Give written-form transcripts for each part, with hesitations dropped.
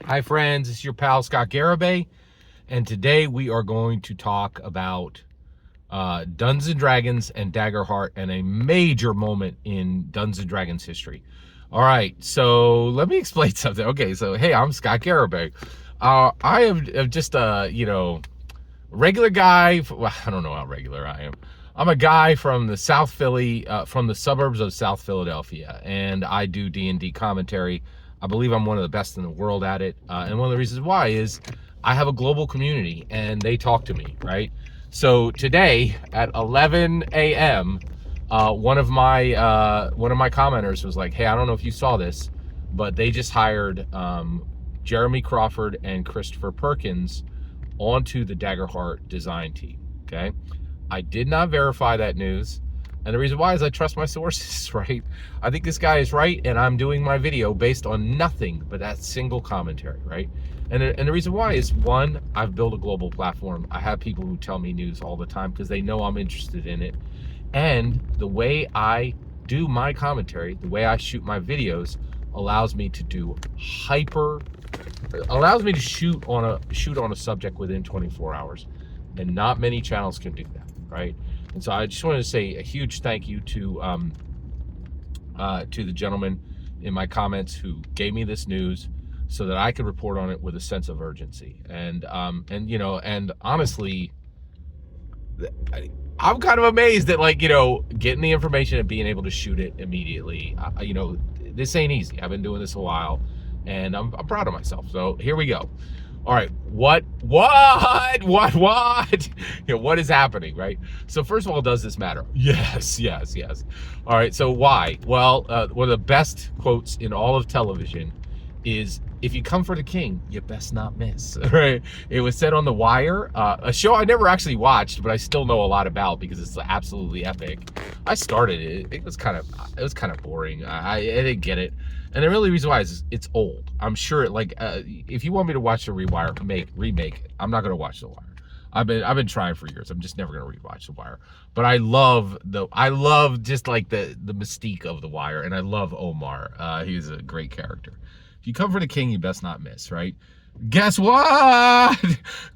Hi friends, it's your pal Scott Garibay, and today we are going to talk about Dungeons and Dragons and Daggerheart and a major moment in Dungeons and Dragons history. All right, so let me explain something. Okay, so hey, I'm Scott Garibay. I am just a regular guy. Well, I don't know how regular I am. I'm a guy from the South Philly, from the suburbs of South Philadelphia, and I do D&D commentary. I believe I'm one of the best in the world at it, and one of the reasons why is I have a global community, and they talk to me, right? So today at 11 a.m., one of my commenters was like, "Hey, I don't know if you saw this, but they just hired Jeremy Crawford and Christopher Perkins onto the Daggerheart design team." Okay, I did not verify that news, and the reason why is I trust my sources, right? I think this guy is right, and I'm doing my video based on nothing but that single commentary, right? And the reason why is, one, I've built a global platform. I have people who tell me news all the time because they know I'm interested in it. And the way I do my commentary, the way I shoot my videos, allows me to shoot on a subject within 24 hours. And not many channels can do that, right? And so I just wanted to say a huge thank you to the gentleman in my comments who gave me this news so that I could report on it with a sense of urgency. And honestly, I'm kind of amazed at getting the information and being able to shoot it immediately. This ain't easy. I've been doing this a while, and I'm proud of myself. So here we go. All right, what what is happening, right? So first of all, does this matter? Yes. All right, so why? Well, one of the best quotes in all of television is, "If you come for the king, you best not miss." Right? It was said on The Wire, a show I never actually watched, but I still know a lot about because it's absolutely epic. I started it. It was kind of boring. I didn't get it. And the really reason why is it's old. I'm sure if you want me to watch the remake, I'm not going to watch The Wire. I've been trying for years. I'm just never going to rewatch The Wire. But I love just like the mystique of The Wire, and I love Omar. He's a great character. If you come for the king, you best not miss, right? Guess what?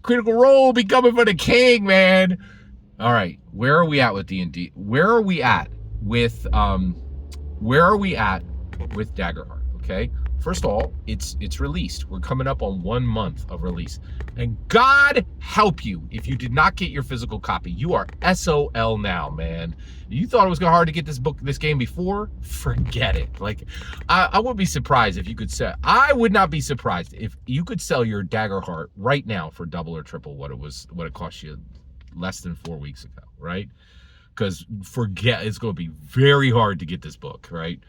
Critical Role be coming for the king, man. All right, where are we at with D&D? Where are we at with Daggerheart? Okay, first of all, it's released. We're coming up on 1 month of release, and God help you if you did not get your physical copy. You are SOL now, man. You thought it was hard to get this game before? Forget it. I would be surprised if you could sell. I would not be surprised if you could sell your Daggerheart right now for double or triple what it cost you less than 4 weeks ago, right? Because it's going to be very hard to get this book, right?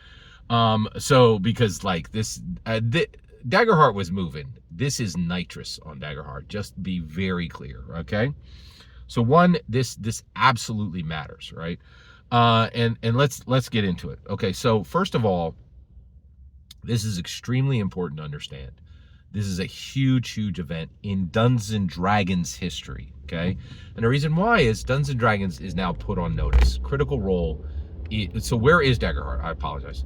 Because Daggerheart was moving. This is nitrous on Daggerheart. Just be very clear, okay? So one, this absolutely matters, right? And let's get into it. Okay, so first of all, this is extremely important to understand. This is a huge event in Dungeons and Dragons history, okay? And the reason why is Dungeons and Dragons is now put on notice. Critical Role. So where is Daggerheart? I apologize.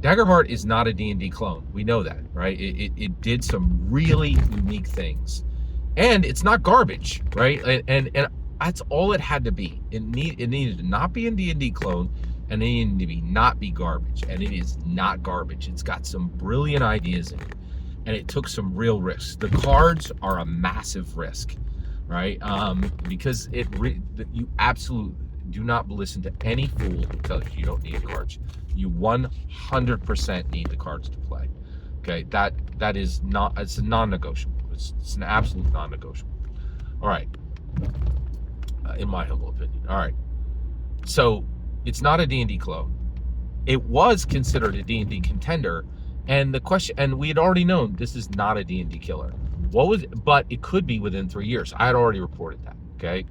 Daggerheart is not a D&D clone. We know that, right? It did some really unique things. And it's not garbage, right? And that's all it had to be. It needed to not be a D&D clone, and it needed to not be garbage. And it is not garbage. It's got some brilliant ideas in it. And it took some real risks. The cards are a massive risk, right? Because you absolutely do not listen to any fool who tells you don't need cards. You 100% need the cards to play. Okay, that is not. It's a non-negotiable. It's an absolute non-negotiable. All right, in my humble opinion. All right, so it's not a D&D clone. It was considered a D&D contender, and the question, and we had already known this is not a D&D killer. But it could be within 3 years. I had already reported that. Okay,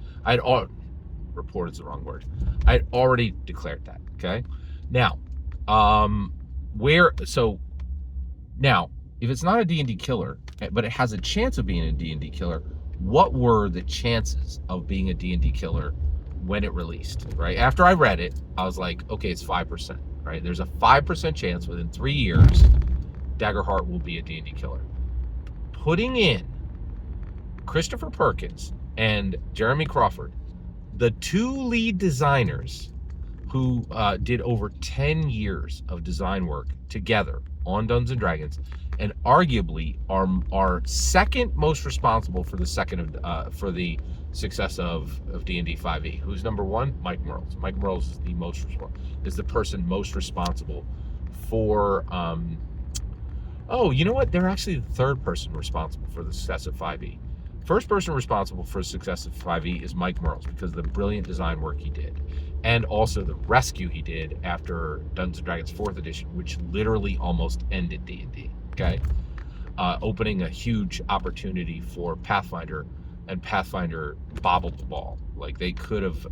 report is the wrong word. I had already declared that. Okay, now, if it's not a D&D killer, but it has a chance of being a D&D killer, what were the chances of being a D&D killer when it released, right? After I read it, I was like, okay, it's 5%, right? There's a 5% chance within 3 years Daggerheart will be a D&D killer. putting in Chistopher Perkins and Jeremy Crawford, the two lead designers who did over 10 years of design work together on Dungeons and Dragons, and arguably are second most responsible for the success of D&D 5e. Who's number one? Mike Merles. Mike Merles is the person most responsible for. Oh, you know what? They're actually the third person responsible for the success of 5e. First person responsible for the success of 5e is Mike Merles, because of the brilliant design work he did, and also the rescue he did after Dungeons & Dragons 4th edition, which literally almost ended D&D, okay? Opening a huge opportunity for Pathfinder, and Pathfinder bobbled the ball. Like, they could have,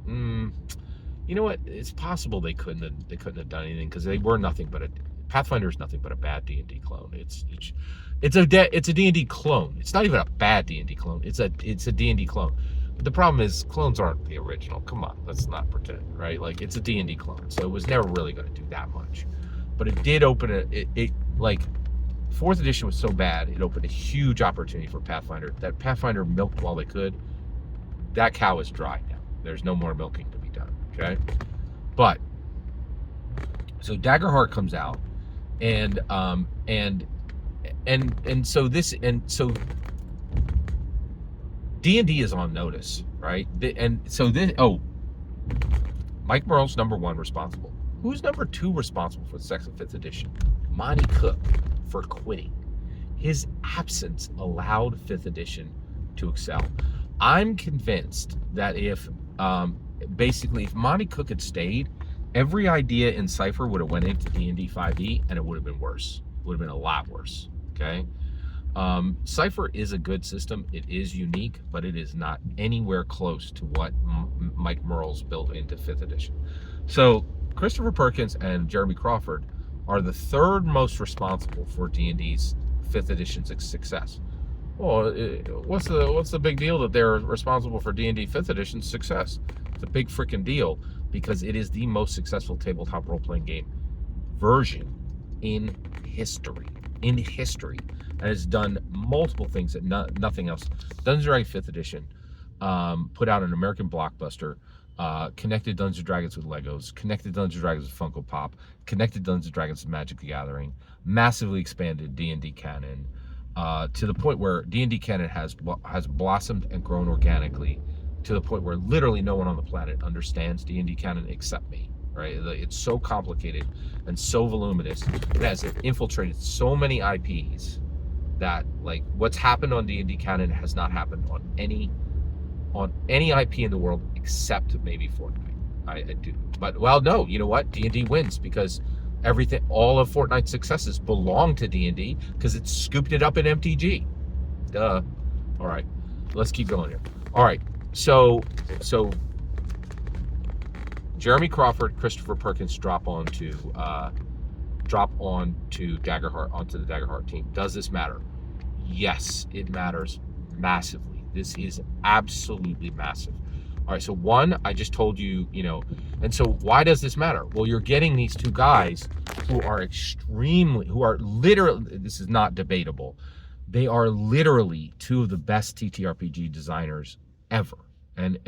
you know what? It's possible they couldn't have done anything, because they were nothing but Pathfinder is nothing but a bad D&D clone. It's a D&D clone. It's not even a bad D&D clone. It's a D&D clone. But the problem is clones aren't the original. Come on, let's not pretend, right? Like, it's a D&D clone, so it was never really going to do that much. But it did open like 4th edition was so bad, it opened a huge opportunity for Pathfinder. That Pathfinder milked while they could. That cow is dry now. There's no more milking to be done. Okay, but so Daggerheart comes out, and so D&D is on notice, right? Mike Merle's number one responsible. Who's number two responsible for the success of 5th edition? Monty Cook, for quitting. His absence allowed 5th edition to excel. I'm convinced that if Monty Cook had stayed, every idea in Cypher would have went into D&D 5e, and it would have been worse. It would have been a lot worse, okay? Cypher is a good system. It is unique, but it is not anywhere close to what Mike Merles built into 5th edition. So Chistopher Perkins and Jeremy Crawford are the third most responsible for D&D's 5th edition's success. Well, what's the big deal that they're responsible for D&D 5th edition's success? It's a big freaking deal, because it is the most successful tabletop role-playing game version in history. And has done multiple things that nothing else. Dungeons & Dragons 5th edition put out an American blockbuster, connected Dungeons & Dragons with Legos, connected Dungeons & Dragons with Funko Pop, connected Dungeons & Dragons with Magic the Gathering, massively expanded D&D canon, to the point where D&D canon has blossomed and grown organically, to the point where literally no one on the planet understands D&D canon except me, right? It's so complicated and so voluminous. It has infiltrated so many IPs that, like, what's happened on D&D canon has not happened on any IP in the world except maybe Fortnite. I do. But, well, no, you know what? D&D wins, because all of Fortnite's successes belong to D&D, because it scooped it up in MTG. Duh. All right, let's keep going here. All right. So Jeremy Crawford, Chistopher Perkins drop onto Daggerheart, onto the Daggerheart team. Does this matter? Yes, it matters massively. This is absolutely massive. All right, so one, I just told you, and so why does this matter? Well, you're getting these two guys who are literally, this is not debatable, they are literally two of the best TTRPG designers ever. And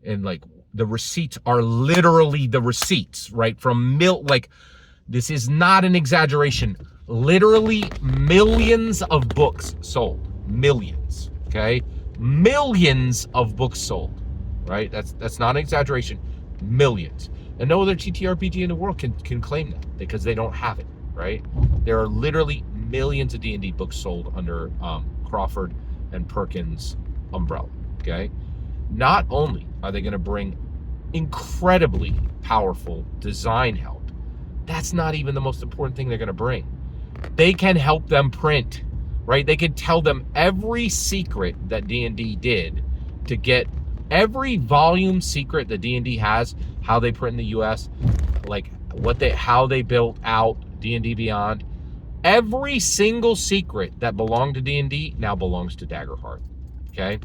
like, the receipts are literally the receipts, right? From this is not an exaggeration. Literally millions of books sold. Millions, okay? Millions of books sold, right? That's not an exaggeration. Millions. And no other TTRPG in the world can claim that, because they don't have it, right? There are literally millions of D&D books sold under Crawford and Perkins' umbrella, okay? Not only are they going to bring incredibly powerful design help, that's not even the most important thing they're going to bring. They can help them print, right? They can tell them every secret that D&D did to get every volume secret that D&D has, how they print in the US, like how they built out D&D Beyond. Every single secret that belonged to D&D now belongs to Daggerheart, okay?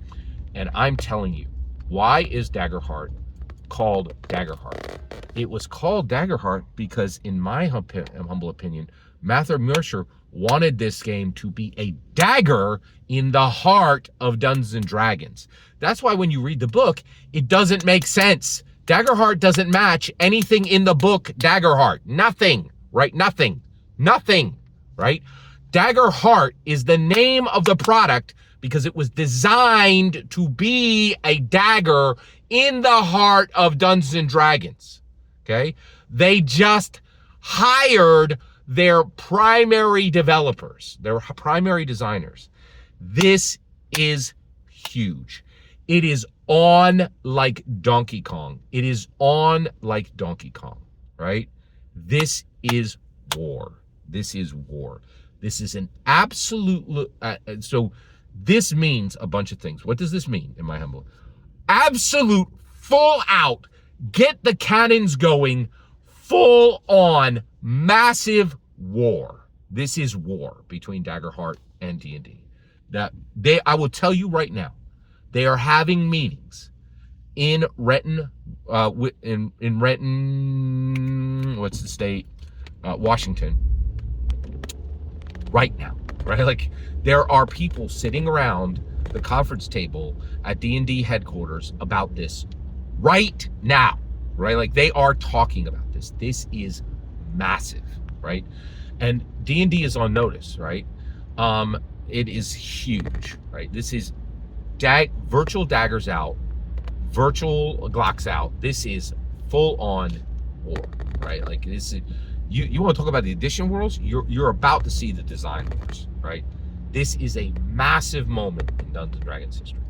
And I'm telling you, why is Daggerheart called Daggerheart? It was called Daggerheart because, in my humble opinion, Matthew Mercer wanted this game to be a dagger in the heart of Dungeons and Dragons. That's why when you read the book, it doesn't make sense. Daggerheart doesn't match anything in the book Daggerheart. Nothing, right? Nothing, right? Daggerheart is the name of the product because it was designed to be a dagger in the heart of Dungeons and Dragons, okay? They just hired their primary developers, their primary designers. This is huge. It is on like Donkey Kong. It is on like Donkey Kong, right? This is war. This is war. This is an absolute, so this means a bunch of things. What does this mean in my humble? Absolute, full out, get the cannons going, full on, massive war. This is war between Daggerheart and D&D. I will tell you right now, they are having meetings in Renton, in Renton, what's the state? Washington. Right now, right? Like there are people sitting around the conference table at D&D headquarters about this right now, right? Like they are talking about this. This is massive, right? And D&D is on notice, right? It is huge, right? This is virtual daggers out, virtual Glocks out. This is full on war, right? Like this is, you want to talk about the edition worlds? You're about to see the design wars, right? This is a massive moment in Dungeons and Dragons history.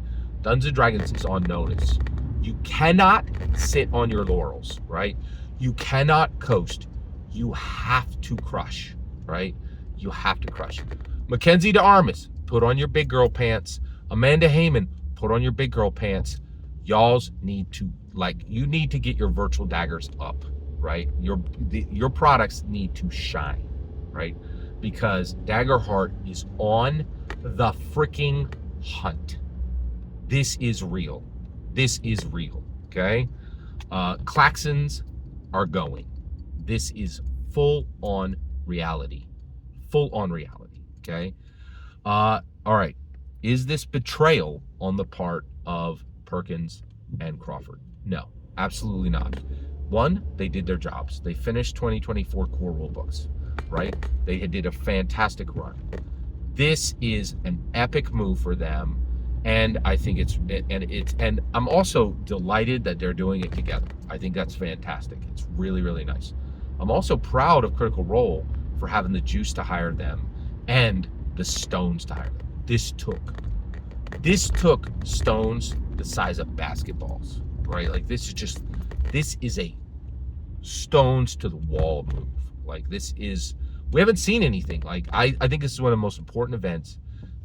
Dungeons and Dragons is on notice. You cannot sit on your laurels, right? You cannot coast. You have to crush, right? You have to crush. Mackenzie DeArmas, put on your big girl pants. Amanda Heyman, put on your big girl pants. Y'all's need to, you need to get your virtual daggers up, right? Your products need to shine, right? Because Daggerheart is on the freaking hunt. This is real. This is real, okay? Klaxons are going. This is full on reality. Full on reality, okay? All right. Is this betrayal on the part of Perkins and Crawford? No, absolutely not. One, they did their jobs. They finished 2024 core rule books, right? They did a fantastic run. This is an epic move for them, and I think and I'm also delighted that they're doing it together. I think that's fantastic. It's really, really nice. I'm also proud of Critical Role for having the juice to hire them and the stones to hire them. This took stones the size of basketballs, right? Like this is a stones to the wall move. Like we haven't seen anything. Like I think this is one of the most important events,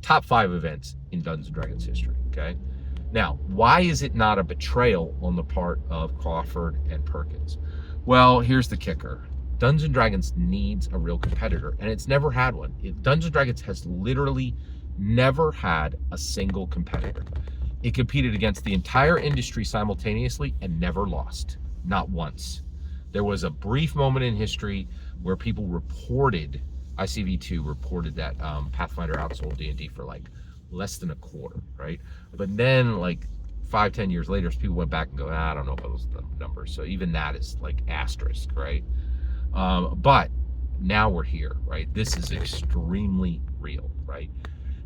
top 5 events in Dungeons and Dragons history, okay? Now, why is it not a betrayal on the part of Crawford and Perkins? Well, here's the kicker. Dungeons and Dragons needs a real competitor, and it's never had one. Dungeons and Dragons has literally never had a single competitor. It competed against the entire industry simultaneously and never lost, not once. There was a brief moment in history where people reported, ICV2 reported that Pathfinder outsold D&D for like less than a quarter, right? But then like 5-10 years later, people went back and go, I don't know about those numbers. So even that is like asterisk, right? But now we're here, right? This is extremely real, right?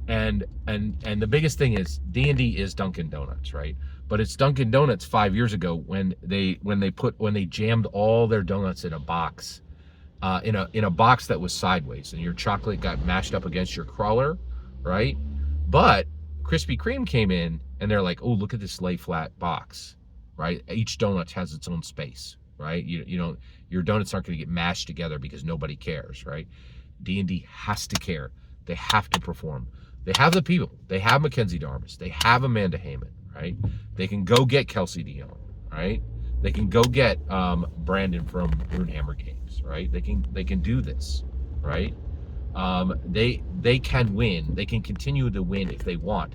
And the biggest thing is D&D is Dunkin' Donuts, right? But it's Dunkin' Donuts 5 years ago when they jammed all their donuts in a box, in a box that was sideways, and your chocolate got mashed up against your crawler, right? But Krispy Kreme came in and they're like, oh, look at this lay flat box, right? Each donut has its own space, right? You know, your donuts aren't going to get mashed together because nobody cares, right? D&D has to care. They have to perform. They have the people. They have Mackenzie DeArmas. They have Amanda Heyman, right? They can go get Kelsey Dion, right? They can go get Brandon from Runehammer Games, right? They can do this, right? They can win. They can continue to win if they want,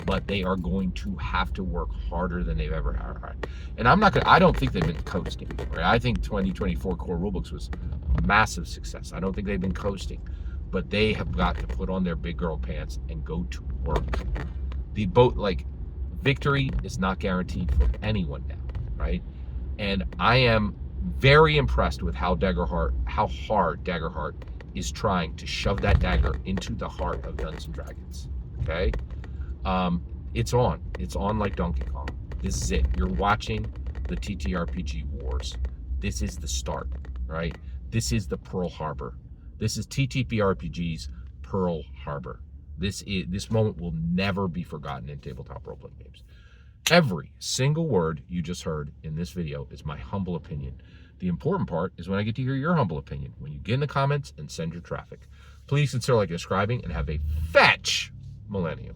but they are going to have to work harder than they've ever had. And I don't think they've been coasting, right? I think 2024 core rulebooks was a massive success. I don't think they've been coasting. but they have got to put on their big girl pants and go to work. The boat, like, victory is not guaranteed for anyone now, right? And I am very impressed with how hard Daggerheart is trying to shove that dagger into the heart of Dungeons and Dragons. Okay, it's on like Donkey Kong. This is it. You're watching the TTRPG wars. This is the start, right? This is the Pearl Harbor. This is TTRPG's Pearl Harbor. This moment will never be forgotten in tabletop role-playing games. Every single word you just heard in this video is my humble opinion. The important part is when I get to hear your humble opinion, when you get in the comments and send your traffic. Please consider like subscribing and have a fetch millennium.